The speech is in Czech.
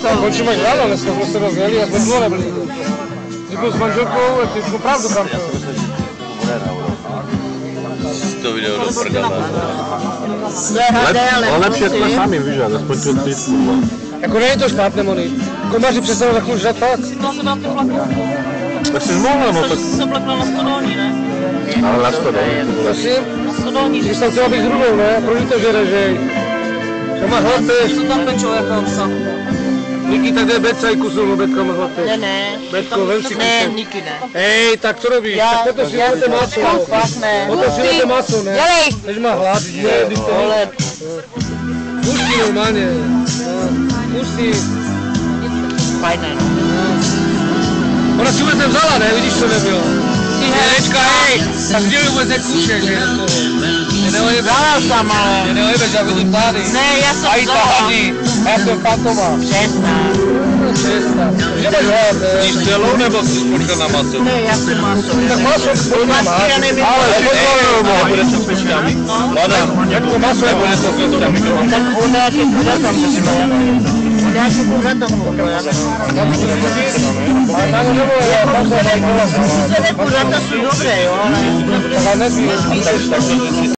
Končíme ráno, dneska jsme se rozjeli a jsme dlouho nebyli. Když byl s manželkou, jak ty opravdu kam to. To video do prdele. Ale lepší jsme sami, víš, aspoň tu klidku. Jako není to špatné, Moni. Komáři přestanou za chvíli žrat fakt. To se dá ty plaknout. Tak jsi mohla, no tak... Se plakla na stodolní, ne? Ale na stodolní. Prosím? Na stodolní. Když tam chtěla být s hrubou, ne? Proč to žere, že? To má hlaty. Co tam pečou jako obsah? Niky, tak jde Beca i kusul, Betka má hlaty. Ne. Betko, vem si Ne, kusek. Niky ne. Hej, tak co robíš? Tak toto si dáte maso. Fakt ne. Toto si dáte maso, ne? Dělej. Teď má hlad, že? Ale Pustí normálně. Pustí. fajn, ne? Ona si vůbec nevzala, ne? Vidíš, co nebylo? Jenečka, hej! Tak dělej vůbec nekůše, že? Vzala jsem, ale... Mě neojebeš, já vidím tady. Ne, já jsem A i ta vzala. hadí. Já jsem Fantoma. Přestaň. Že máš hlad, Jíš celou nebo jsi počkal na maso? Ne, já jsem maso. Tak maso, to má Masky já nevím. ale A bude to s pečkami? Lada, jak to maso je, bude to s pečkami? Tak chudáky kuřata musíme. Chudáky kuřata musíme. ale tam nebo je, tam se dají kola. Kuřata jsou dobré, jo, ale... Tak nesmí.